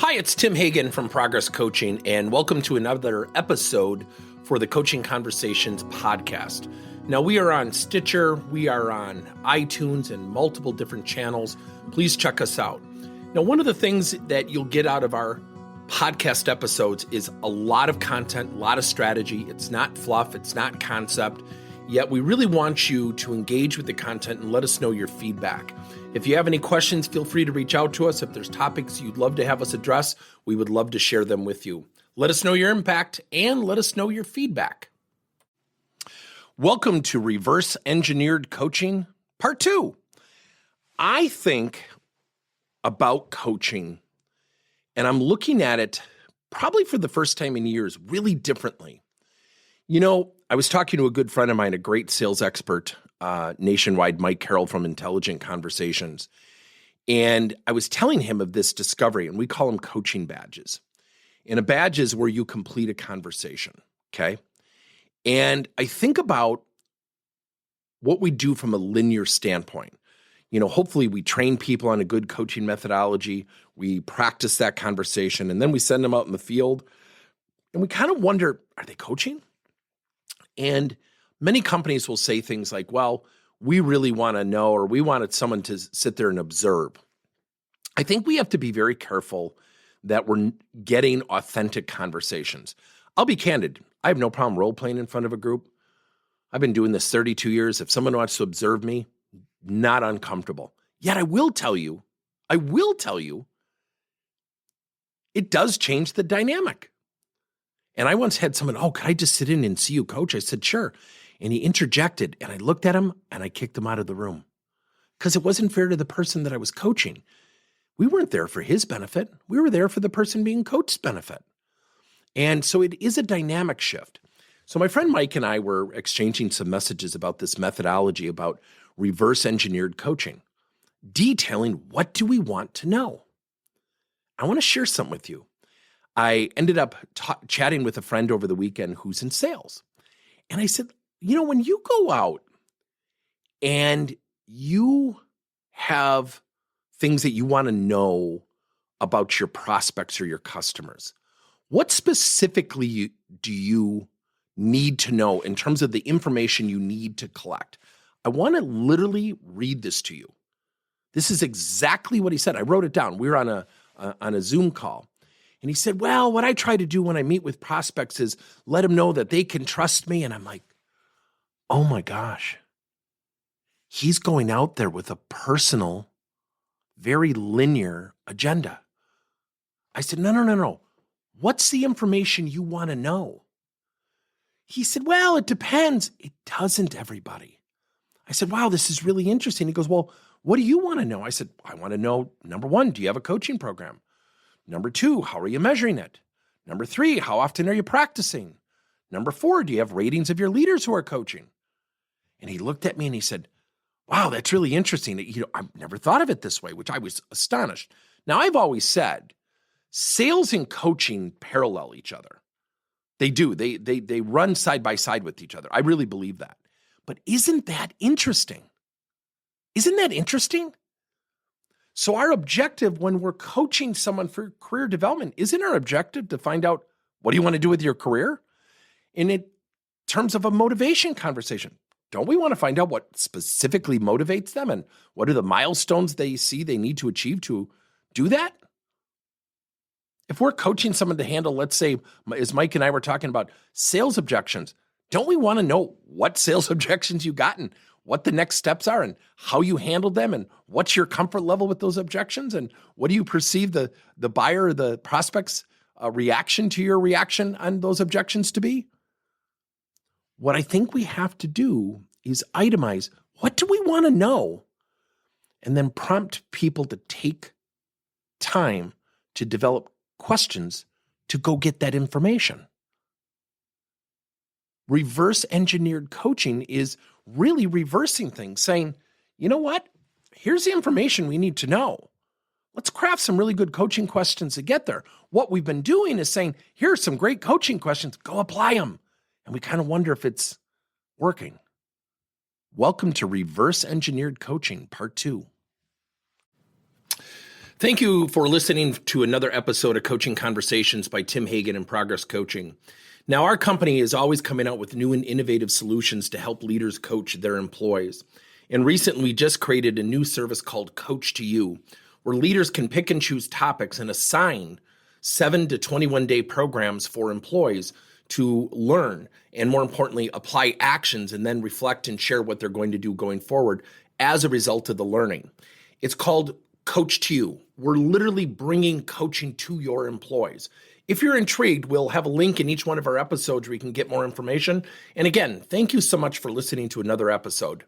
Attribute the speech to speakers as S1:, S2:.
S1: Hi, it's Tim Hagen from Progress Coaching, and welcome to another episode for the Coaching Conversations podcast. Now, we are on Stitcher, we are on iTunes, and multiple different channels. Please check us out. Now, one of the things that you'll get out of our podcast episodes is a lot of content, a lot of strategy. It's not fluff, it's not concept, yet we really want you to engage with the content and let us know your feedback. If you have any questions, feel free to reach out to us. If there's topics you'd love to have us address, we would love to share them with you. Let us know your impact and let us know your feedback. Welcome to Reverse Engineered Coaching, Part 2. I think about coaching, and I'm looking at it probably for the first time in years really differently. You know, I was talking to a good friend of mine, a great sales expert, nationwide, Mike Carroll from Intelligent Conversations. And I was telling him of this discovery, and we call them coaching badges. And a badge is where you complete a conversation, okay? And I think about what we do from a linear standpoint. You know, hopefully we train people on a good coaching methodology, we practice that conversation, and then we send them out in the field. And we kind of wonder, are they coaching? And many companies will say things like, well, we really want to know, or we wanted someone to sit there and observe. I think we have to be very careful that we're getting authentic conversations. I'll be candid. I have no problem role-playing in front of a group. I've been doing this 32 years. If someone wants to observe me, not uncomfortable. Yet I will tell you, it does change the dynamic. And I once had someone, could I just sit in and see you coach? I said, sure. And he interjected, and I looked at him, and I kicked him out of the room because it wasn't fair to the person that I was coaching. We weren't there for his benefit. We were there for the person being coached's benefit. And so it is a dynamic shift. So my friend Mike and I were exchanging some messages about this methodology about reverse engineered coaching, detailing what do we want to know. I want to share something with you. I ended up chatting with a friend over the weekend who's in sales. And I said, you know, when you go out and you have things that you want to know about your prospects or your customers, what specifically do you need to know in terms of the information you need to collect? I want to literally read this to you. This is exactly what he said. I wrote it down. We were on a Zoom call. And he said, well, what I try to do when I meet with prospects is let them know that they can trust me. And I'm like, oh my gosh, he's going out there with a personal, very linear agenda. I said, no. What's the information you want to know? He said, well, it depends. It doesn't, everybody. I said, wow, this is really interesting. He goes, well, what do you want to know? I said, I want to know, number one, do you have a coaching program? Number two, how are you measuring it? Number three, how often are you practicing? Number four, do you have ratings of your leaders who are coaching? And he looked at me and he said, wow, that's really interesting. You know, I've never thought of it this way, which I was astonished. Now, I've always said sales and coaching parallel each other. They do. They run side by side with each other. I really believe that. But isn't that interesting? Isn't that interesting? So our objective when we're coaching someone for career development, isn't our objective to find out what do you want to do with your career? In terms of a motivation conversation, don't we want to find out what specifically motivates them and what are the milestones they see they need to achieve to do that? If we're coaching someone to handle, let's say, as Mike and I were talking about sales objections, don't we want to know what sales objections you got and what the next steps are and how you handled them and what's your comfort level with those objections and what do you perceive the buyer or the prospect's reaction to your reaction on those objections to be? What I think we have to do is itemize what do we want to know and then prompt people to take time to develop questions to go get that information. Reverse engineered coaching is really reversing things, saying, you know what? Here's the information we need to know. Let's craft some really good coaching questions to get there. What we've been doing is saying, here are some great coaching questions, go apply them. And we kind of wonder if it's working. Welcome to Reverse Engineered Coaching, Part 2. Thank you for listening to another episode of Coaching Conversations by Tim Hagen and Progress Coaching. Now, our company is always coming out with new and innovative solutions to help leaders coach their employees. And recently, we just created a new service called Coach to You, where leaders can pick and choose topics and assign 7 to 21 day programs for employees to learn and, more importantly, apply actions and then reflect and share what they're going to do going forward as a result of the learning. It's called Coach to You. We're literally bringing coaching to your employees. If you're intrigued, we'll have a link in each one of our episodes where you can get more information. And again, thank you so much for listening to another episode.